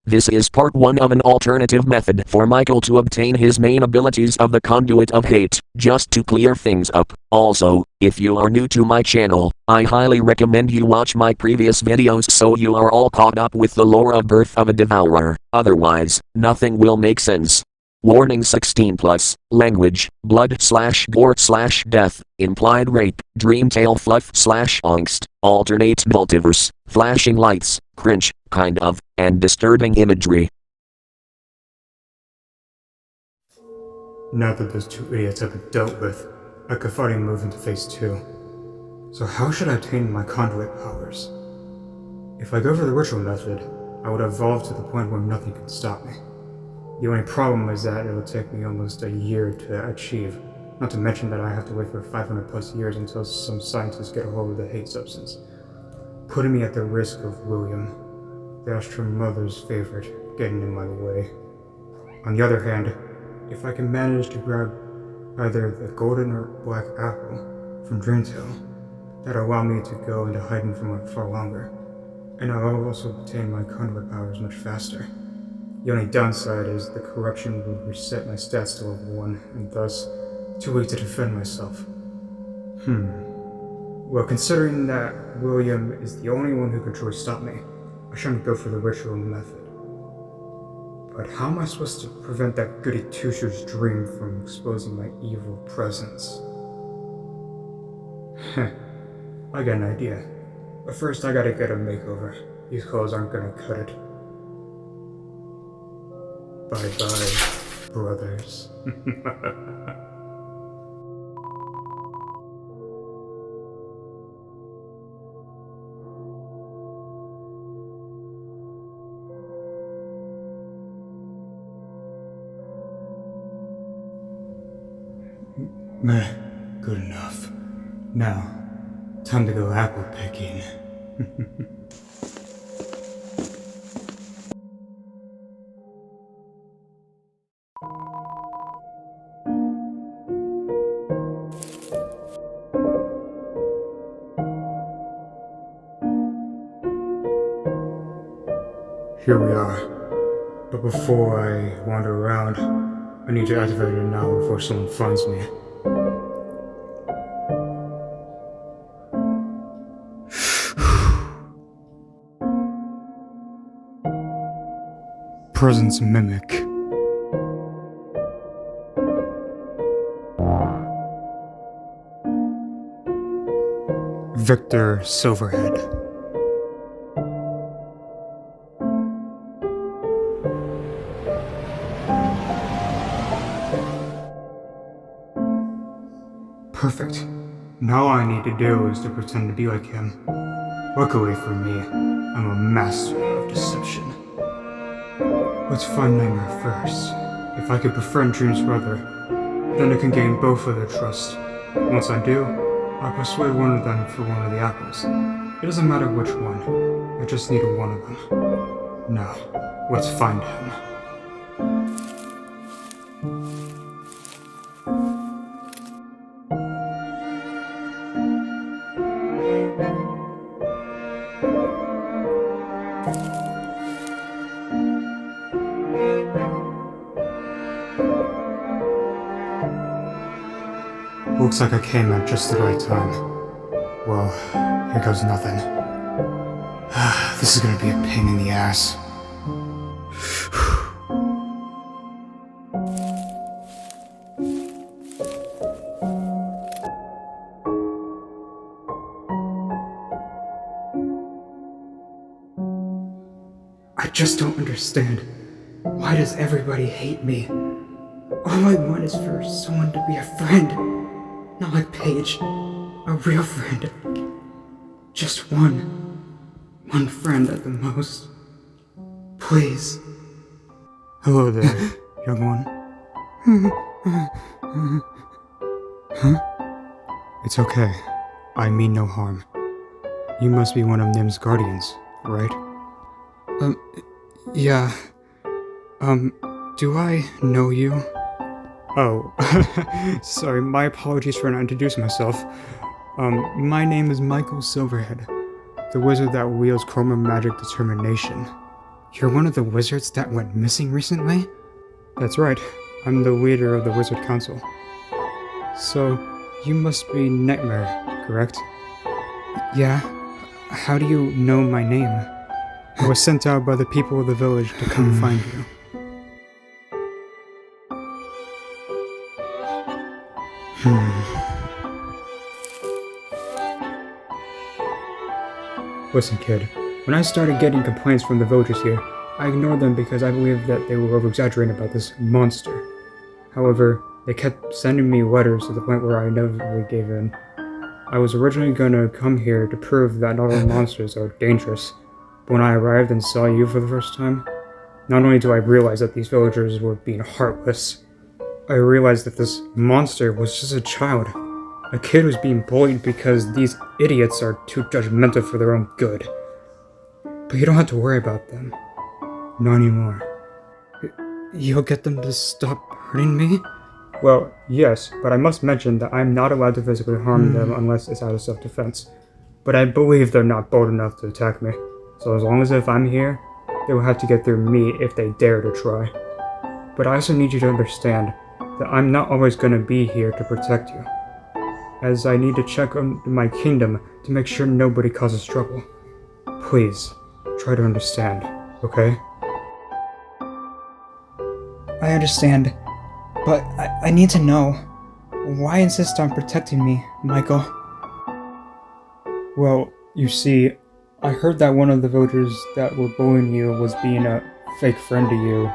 This is part 1 of an alternative method for Michael to obtain his main abilities of the Conduit of Hate. Just to clear things up, also, if you are new to my channel, I highly recommend you watch my previous videos so you are all caught up with the lore of Birth of a Devourer, otherwise, nothing will make sense. Warning 16+, language, blood/gore/death, implied rape, dreamtale fluff/angst, alternate multiverse, flashing lights, cringe, kind of, and disturbing imagery. Now that those two idiots have been dealt with, I could finally move into phase 2. So how should I obtain my Conduit Powers? If I go for the ritual method, I would evolve to the point where nothing can stop me. The only problem is that it will take me almost a year to achieve, not to mention that I have to wait for 500+ years until some scientists get a hold of the hate substance, putting me at the risk of William, the Astro Mother's favorite, getting in my way. On the other hand, if I can manage to grab either the golden or black apple from Dreamtale, that'll allow me to go into hiding for far longer, and I'll also obtain my Conduit Powers much faster. The only downside is the corruption would reset my stats to level 1, and thus, too weak to defend myself. Well, considering that William is the only one who could truly stop me, I shouldn't go for the ritual method. But how am I supposed to prevent that goody two-shoes dream from exposing my evil presence? I got an idea. But first I gotta get a makeover. These clothes aren't gonna cut it. Bye-bye, brothers. Meh, good enough. Now, time to go apple picking. Here we are. But before I wander around, I need to activate it now before someone finds me. Presence Mimic. Victor Silverhead. Perfect. Now all I need to do is to pretend to be like him. Luckily for me, I'm a master of deception. Let's find Nightmare first. If I could befriend Dream's brother, then I can gain both of their trust. Once I do, I'll persuade one of them for one of the apples. It doesn't matter which one, I just need one of them. Now, let's find him. Looks like I came at just the right time. Well, here goes nothing. This is gonna be a pain in the ass. I just don't understand. Why does everybody hate me? All I want is for someone to be a friend. Not like Paige, a real friend. Just one friend at the most. Please. Hello there, young one. Huh? It's okay. I mean no harm. You must be one of Nim's guardians, right? Yeah. Do I know you? Oh, sorry, my apologies for not introducing myself. My name is Michael Silverhead, the wizard that wields Chroma Magic Determination. You're one of the wizards that went missing recently? That's right. I'm the leader of the Wizard Council. So, you must be Nightmare, correct? Yeah. How do you know my name? I was sent out by the people of the village to come find you. Listen, kid. When I started getting complaints from the villagers here, I ignored them because I believed that they were over-exaggerating about this monster. However, they kept sending me letters to the point where I inevitably gave in. I was originally going to come here to prove that not all monsters are dangerous, but when I arrived and saw you for the first time, not only do I realize that these villagers were being heartless, I realized that this monster was just a child. A kid who's being bullied because these idiots are too judgmental for their own good. But you don't have to worry about them. Not anymore. You'll get them to stop hurting me? Well, yes, but I must mention that I'm not allowed to physically harm them unless it's out of self-defense. But I believe they're not bold enough to attack me. So as long as if I'm here, they will have to get through me if they dare to try. But I also need you to understand that I'm not always going to be here to protect you, as I need to check on my kingdom to make sure nobody causes trouble. Please, try to understand, okay? I understand, but I need to know. Why insist on protecting me, Michael? Well, you see, I heard that one of the villagers that were bullying you was being a fake friend to you,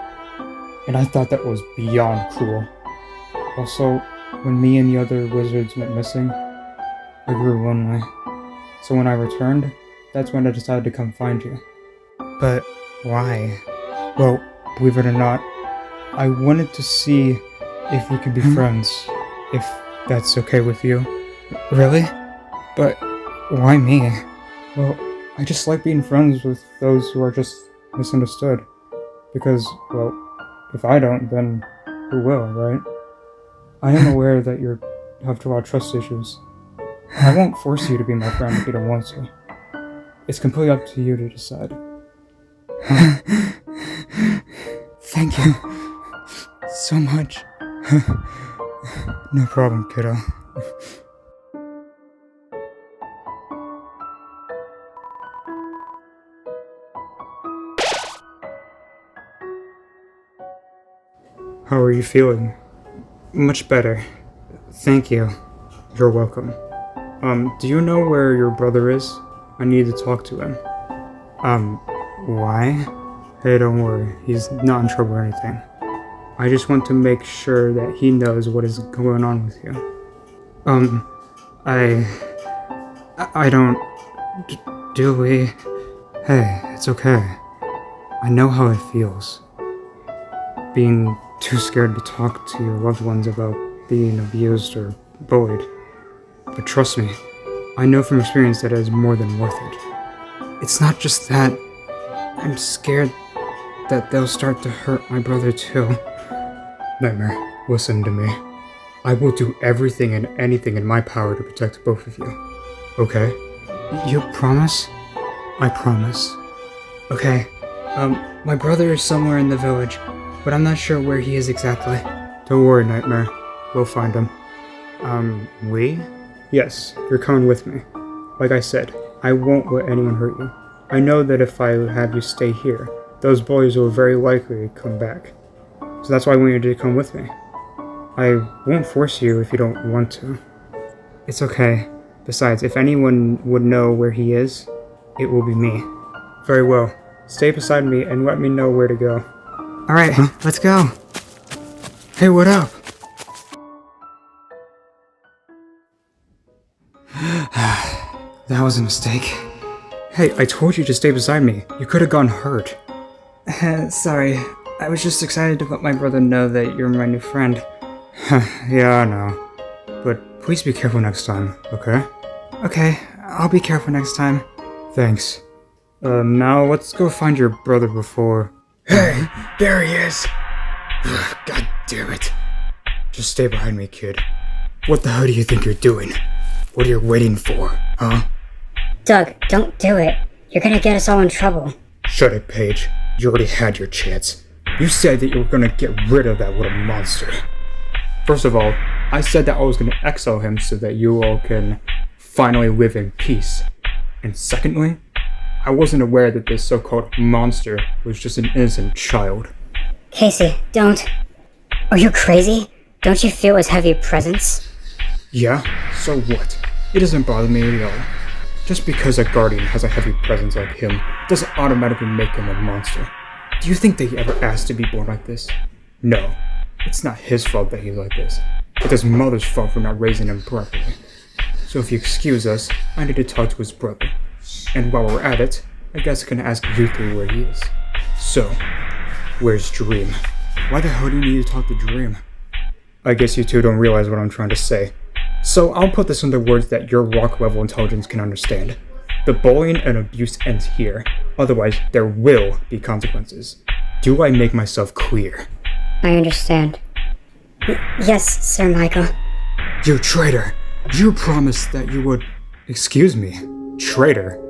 and I thought that was beyond cruel. Also, when me and the other wizards went missing, I grew lonely. So when I returned, that's when I decided to come find you. But why? Well, believe it or not, I wanted to see if we could be friends, if that's okay with you. Really? But why me? Well, I just like being friends with those who are just misunderstood. Because, well, if I don't, then who will, right? I am aware that you have a lot of trust issues. I won't force you to be my friend if you don't want to. It's completely up to you to decide. Thank you so much. No problem, kiddo. How are you feeling? Much better. Thank you. You're welcome. Do you know where your brother is? I need to talk to him. Why? Hey, don't worry. He's not in trouble or anything. I just want to make sure that he knows what is going on with you. I don't... Do we... Hey, it's okay. I know how it feels. Being too scared to talk to your loved ones about being abused or bullied. But trust me, I know from experience that it is more than worth it. It's not just that. I'm scared that they'll start to hurt my brother too. Nightmare, listen to me. I will do everything and anything in my power to protect both of you. Okay? You promise? I promise. Okay. My brother is somewhere in the village, but I'm not sure where he is exactly. Don't worry, Nightmare. We'll find him. We? Yes, you're coming with me. Like I said, I won't let anyone hurt you. I know that if I have you stay here, those bullies will very likely come back. So that's why I want you to come with me. I won't force you if you don't want to. It's okay. Besides, if anyone would know where he is, it will be me. Very well. Stay beside me and let me know where to go. Alright, let's go. Hey, what up? That was a mistake. Hey, I told you to stay beside me. You could have gotten hurt. Sorry. I was just excited to let my brother know that you're my new friend. Yeah, I know. But please be careful next time, okay? Okay, I'll be careful next time. Thanks. Now let's go find your brother before... Hey, there he is! God damn it. Just stay behind me, kid. What the hell do you think you're doing? What are you waiting for, huh? Doug, don't do it. You're gonna get us all in trouble. Shut it, Paige. You already had your chance. You said that you were gonna get rid of that little monster. First of all, I said that I was gonna exile him so that you all can finally live in peace. And secondly, I wasn't aware that this so-called monster was just an innocent child. Casey, don't. Are you crazy? Don't you feel his heavy presence? Yeah? So what? It doesn't bother me at all. Just because a guardian has a heavy presence like him doesn't automatically make him a monster. Do you think that he ever asked to be born like this? No. It's not his fault that he's like this. It's his mother's fault for not raising him properly. So if you excuse us, I need to talk to his brother. And while we're at it, I guess I can ask you three where he is. So, where's Dream? Why the hell do you need to talk to Dream? I guess you two don't realize what I'm trying to say. So I'll put this into words that your rock level intelligence can understand. The bullying and abuse ends here. Otherwise, there will be consequences. Do I make myself clear? I understand. Yes, Sir Michael. You traitor! You promised that you would... Excuse me. Traitor?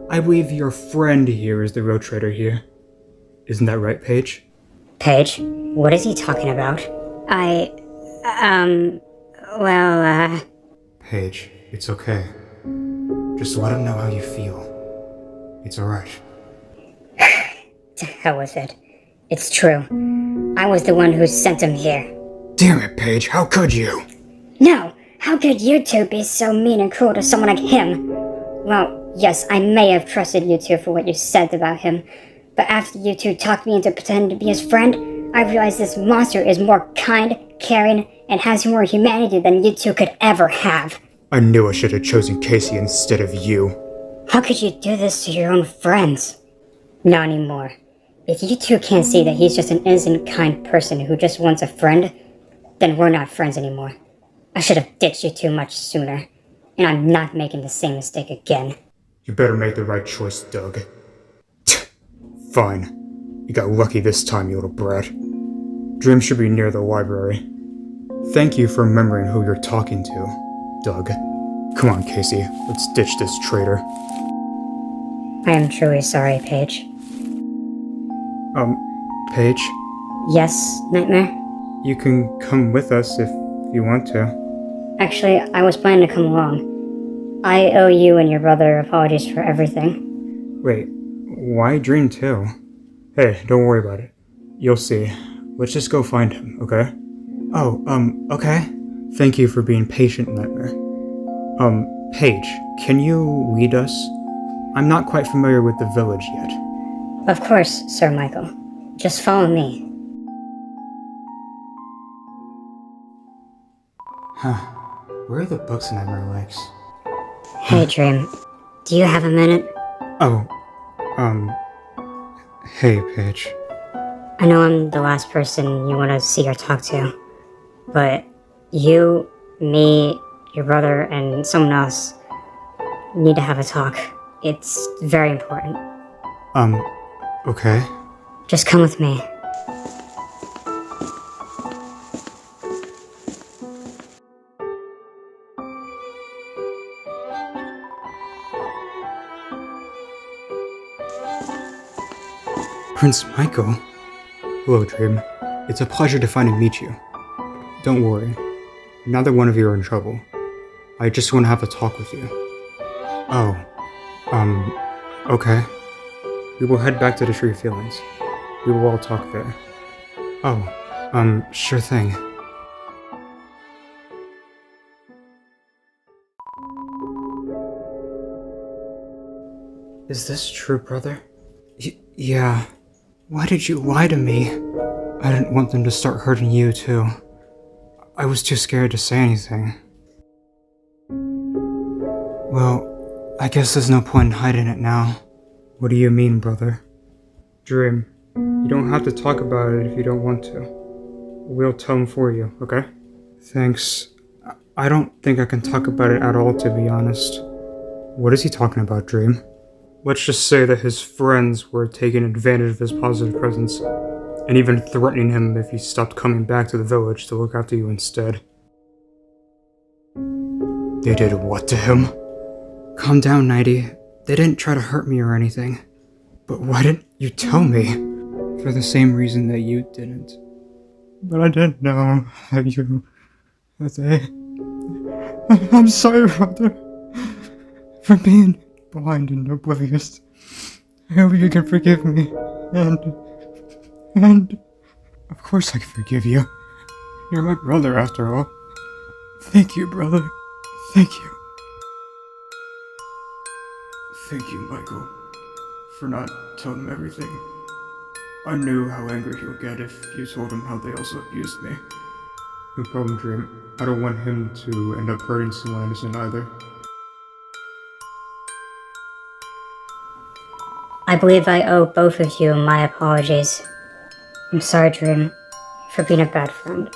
I believe your friend here is the real traitor here. Isn't that right, Paige? Paige? What is he talking about? Paige, it's okay. Just let him know how you feel. It's alright. To hell with it. It's true. I was the one who sent him here. Damn it, Paige, how could you? No! How could you two be so mean and cruel to someone like him? Well, yes, I may have trusted you two for what you said about him, but after you two talked me into pretending to be his friend, I realized this monster is more kind, caring, and has more humanity than you two could ever have. I knew I should have chosen Casey instead of you. How could you do this to your own friends? Not anymore. If you two can't see that he's just an innocent, kind person who just wants a friend, then we're not friends anymore. I should have ditched you two much sooner, and I'm not making the same mistake again. You better make the right choice, Doug. Fine. You got lucky this time, you little brat. Dream should be near the library. Thank you for remembering who you're talking to, Doug. Come on, Casey. Let's ditch this traitor. I am truly sorry, Paige. Paige? Yes, Nightmare? You can come with us if you want to. Actually, I was planning to come along. I owe you and your brother apologies for everything. Wait, why Dream too? Hey, don't worry about it. You'll see. Let's just go find him, okay? Oh, okay. Thank you for being patient, Nightmare. Paige, can you lead us? I'm not quite familiar with the village yet. Of course, Sir Michael. Just follow me. Huh. Where are the books Nightmare likes? Hey, Dream. Do you have a minute? Oh, hey, Paige. I know I'm the last person you want to see or talk to, but you, me, your brother, and someone else need to have a talk. It's very important. Okay. Just come with me. Prince Michael? Hello, Dream. It's a pleasure to finally meet you. Don't worry. Neither one of you are in trouble. I just want to have a talk with you. Oh. Okay. We will head back to the Tree Feelings. We will all talk there. Oh, sure thing. Is this true, brother? Yeah. Why did you lie to me? I didn't want them to start hurting you, too. I was too scared to say anything. Well, I guess there's no point in hiding it now. What do you mean, brother? Dream, you don't have to talk about it if you don't want to. We'll tell him for you, okay? Thanks. I don't think I can talk about it at all, to be honest. What is he talking about, Dream? Let's just say that his friends were taking advantage of his positive presence, and even threatening him if he stopped coming back to the village to look after you instead. They did what to him? Calm down, Nighty. They didn't try to hurt me or anything. But why didn't you tell me? for the same reason that you didn't. But I didn't know that you... I'm sorry, brother, for being blind and oblivious. I hope you can forgive me, and... Of course I can forgive you. You're my brother after all. Thank you, brother. Thank you. Thank you, Michael, for not telling him everything. I knew how angry he would get if you told him how they also abused me. No problem, Dream. I don't want him to end up hurting someone innocent either. I believe I owe both of you my apologies. I'm sorry, Dream, for being a bad friend.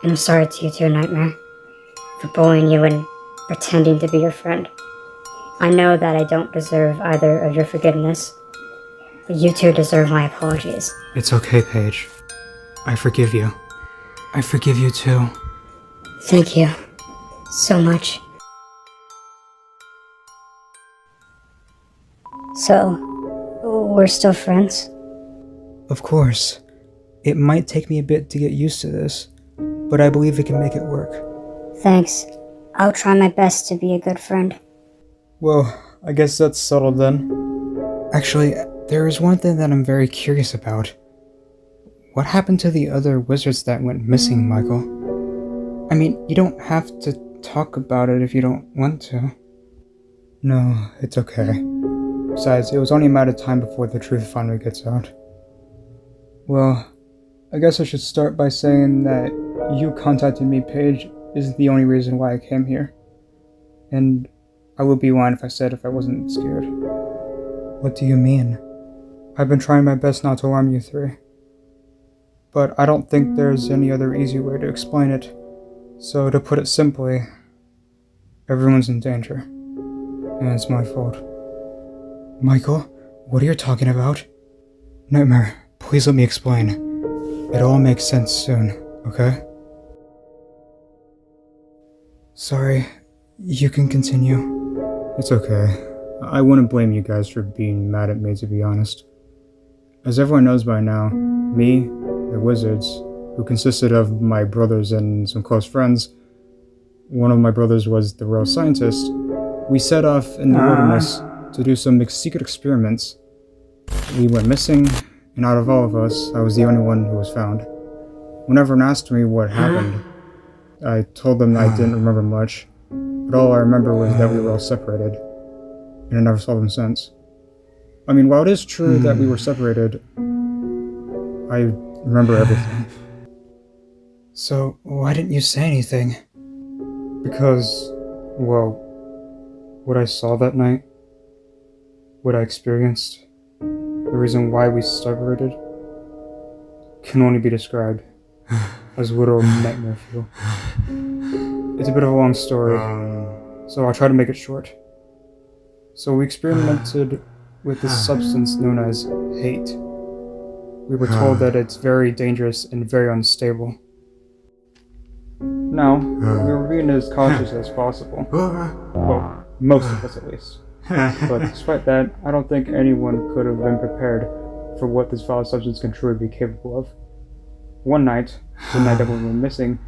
And I'm sorry to you too, Nightmare, for bullying you and pretending to be your friend. I know that I don't deserve either of your forgiveness, but you two deserve my apologies. It's okay, Paige. I forgive you. I forgive you too. Thank you so much. So, we're still friends? Of course. It might take me a bit to get used to this, but I believe it can make it work. Thanks. I'll try my best to be a good friend. Well, I guess that's settled then. Actually, there is one thing that I'm very curious about. What happened to the other wizards that went missing, Michael? I mean, you don't have to talk about it if you don't want to. No, it's okay. Besides, it was only a matter of time before the truth finally gets out. Well, I guess I should start by saying that you contacting me, Paige, isn't the only reason why I came here. And I would be lying if I said if I wasn't scared. What do you mean? I've been trying my best not to alarm you three. But I don't think there's any other easy way to explain it. So to put it simply, everyone's in danger. And it's my fault. Michael, what are you talking about? Nightmare, please let me explain. It all makes sense soon, okay? Sorry, you can continue. It's okay. I wouldn't blame you guys for being mad at me, to be honest. As everyone knows by now, me, the wizards, who consisted of my brothers and some close friends, one of my brothers was the royal scientist, we set off in the wilderness to do some secret experiments. We went missing, and out of all of us, I was the only one who was found. When everyone asked me what happened, I told them I didn't remember much, but all I remember was that we were all separated, and I never saw them since. I mean, while it is true that we were separated, I remember everything. So, why didn't you say anything? Because, well, what I saw that night, what I experienced, the reason why we separated, can only be described as literal nightmare fuel. It's a bit of a long story, so I'll try to make it short. So we experimented with this substance known as hate. We were told that it's very dangerous and very unstable. Now, we were being as cautious as possible. Well, most of us at least. But despite that, I don't think anyone could have been prepared for what this vile substance can truly be capable of. One night, the night that we were missing,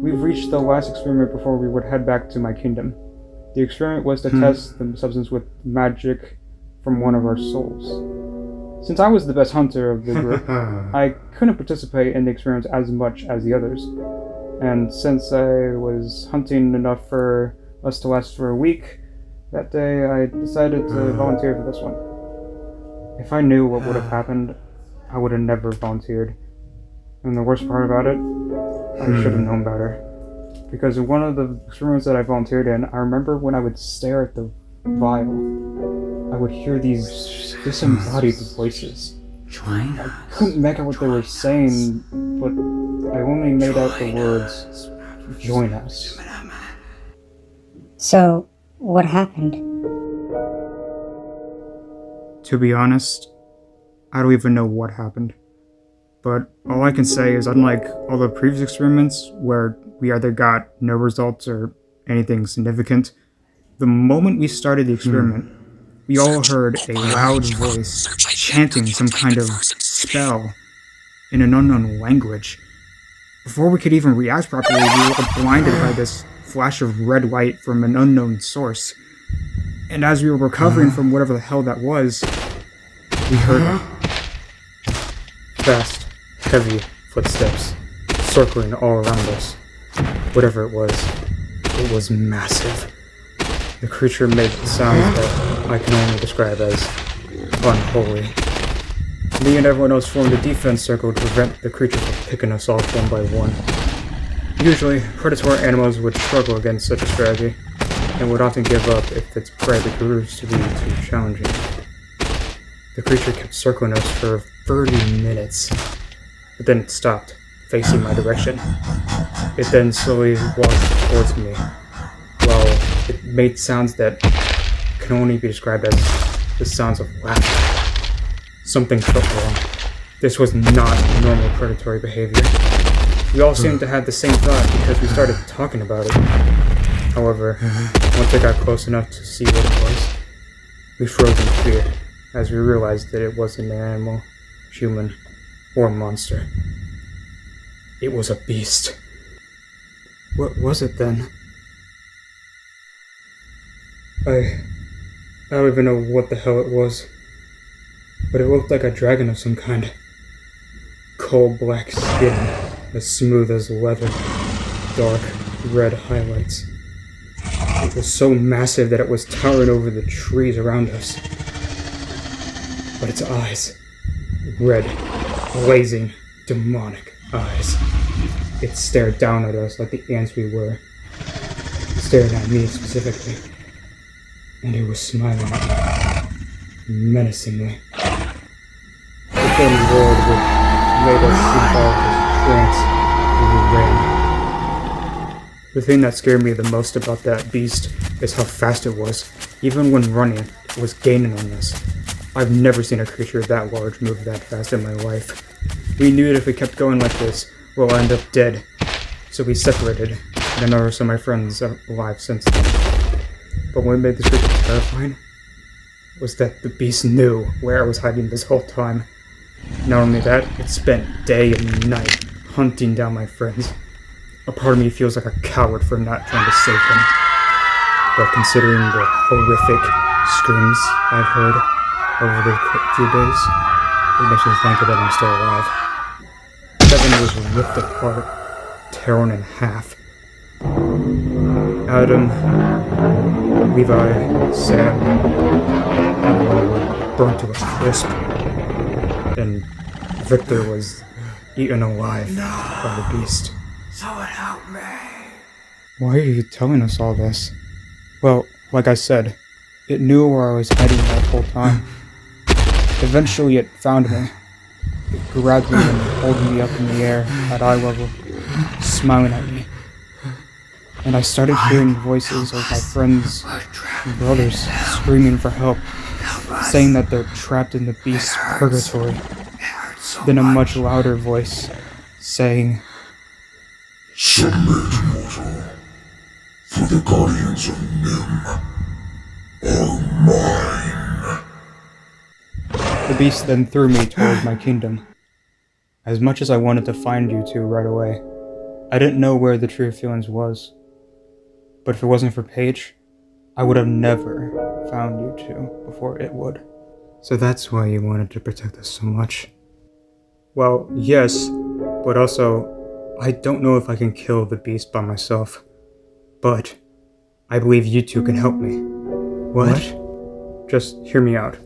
we've reached the last experiment before we would head back to my kingdom. The experiment was to test the substance with magic from one of our souls. Since I was the best hunter of the group, I couldn't participate in the experiment as much as the others. And since I was hunting enough for us to last for a week, that day I decided to volunteer for this one. If I knew what would have happened, I would have never volunteered. And the worst part about it, I should have known better. Because in one of the experiments that I volunteered in, I remember when I would stare at the vial, I would hear these disembodied voices. I couldn't make out what they were saying, but I only made out the words, "Join us." So, what happened? To be honest, I don't even know what happened. But all I can say is, unlike all the previous experiments where we either got no results or anything significant, the moment we started the experiment, we all heard a loud voice chanting some kind of spell in an unknown language. Before we could even react properly, we were blinded by this flash of red light from an unknown source. And as we were recovering from whatever the hell that was, we heard fast, heavy footsteps circling all around us. Whatever it was massive. The creature made sounds that I can only describe as unholy. Me and everyone else formed a defense circle to prevent the creature from picking us off one by one. Usually, predatory animals would struggle against such a strategy, and would often give up if its prey proved to be too challenging. The creature kept circling us for 30 minutes, but then it stopped, facing my direction. It then slowly walked towards me, while it made sounds that can only be described as the sounds of laughter. Something felt wrong. This was not normal predatory behavior. We all seemed to have the same thought because we started talking about it. However, once I got close enough to see what it was, we froze in fear as we realized that it wasn't an animal, human, or monster. It was a beast. What was it then? I don't even know what the hell it was, but it looked like a dragon of some kind. Coal black skin, as smooth as leather, dark red highlights. It was so massive that it was towering over the trees around us. But its eyes, red, blazing, demonic eyes. It stared down at us like the ants we were, staring at me specifically. And it was smiling at me, menacingly. It then roared with made us sleep out of this trance, and we ran. The thing that scared me the most about that beast is how fast it was. Even when running, it was gaining on us. I've never seen a creature that large move that fast in my life. We knew that if we kept going like this, we'll end up dead. So we separated, and I never saw my friends alive since then. But what made this creature terrifying was that the beast knew where I was hiding this whole time. Not only that, it spent day and night hunting down my friends. A part of me feels like a coward for not trying to save them. But considering the horrific screams I've heard over the few days, it makes me thankful that I'm still alive. Kevin was ripped apart, torn in half. Adam, Levi, Sam, everyone were burnt to a crisp. And Victor was eaten alive by the beast. Someone help me. Why are you telling us all this? Well, like I said, it knew where I was hiding that whole time. Eventually it found me. It grabbed me and holding me up in the air at eye level, smiling at me. And I started hearing voices of my friends and brothers screaming for help, saying that they're trapped in the beast's purgatory. Then a much louder voice saying, Submit, mortal, for the guardians of Nim are mine. The beast then threw me towards my kingdom. As much as I wanted to find you two right away, I didn't know where the true feelings was. But if it wasn't for Paige, I would have never found you two before it would. So that's why you wanted to protect us so much. Well, yes, but also, I don't know if I can kill the beast by myself. But I believe you two can help me. What? Just hear me out.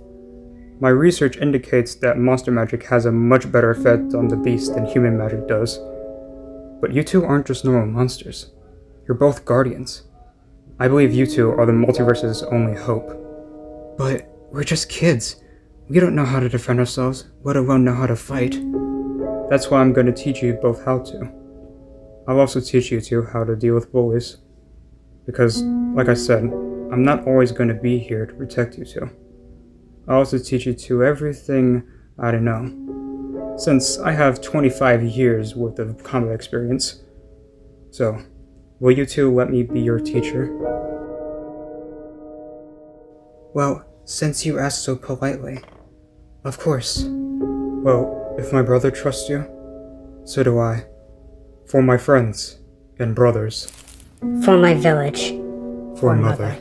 My research indicates that monster magic has a much better effect on the beast than human magic does. But you two aren't just normal monsters. You're both guardians. I believe you two are the multiverse's only hope. But we're just kids. We don't know how to defend ourselves, let alone know how to fight. That's why I'm going to teach you both how to. I'll also teach you two how to deal with bullies. Because, like I said, I'm not always going to be here to protect you two. I'll also teach you two everything I don't know, since I have 25 years worth of combat experience. So, will you two let me be your teacher? Well, since you asked so politely, of course. Well, If my brother trusts you, so do I. For my friends and brothers. For my village. For Mother.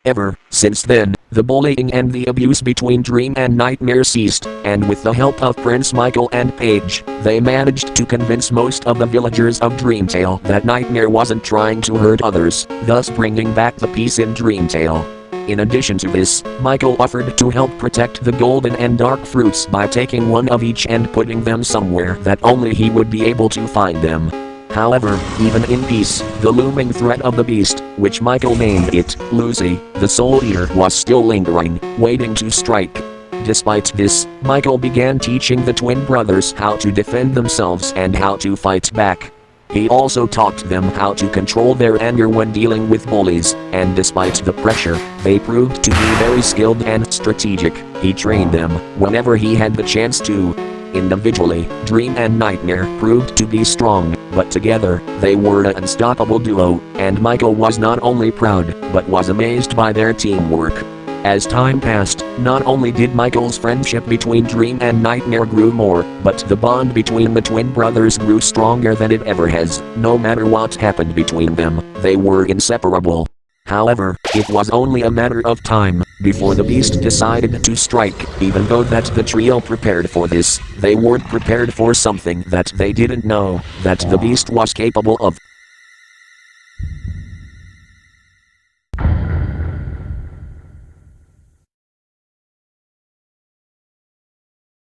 Ever since then, the bullying and the abuse between Dream and Nightmare ceased, and with the help of Prince Michael and Paige, they managed to convince most of the villagers of Dreamtale that Nightmare wasn't trying to hurt others, thus bringing back the peace in Dreamtale. In addition to this, Michael offered to help protect the golden and dark fruits by taking one of each and putting them somewhere that only he would be able to find them. However, even in peace, the looming threat of the beast, which Michael named it, Lucy, the Soul Eater, was still lingering, waiting to strike. Despite this, Michael began teaching the twin brothers how to defend themselves and how to fight back. He also taught them how to control their anger when dealing with bullies, and despite the pressure, they proved to be very skilled and strategic. He trained them whenever he had the chance to. Individually, Dream and Nightmare proved to be strong, but together, they were an unstoppable duo, and Michael was not only proud, but was amazed by their teamwork. As time passed, not only did Michael's friendship between Dream and Nightmare grew more, but the bond between the twin brothers grew stronger than it ever has. No matter what happened between them, they were inseparable. However, it was only a matter of time before the beast decided to strike. Even though that the trio prepared for this, they weren't prepared for something that they didn't know that the beast was capable of.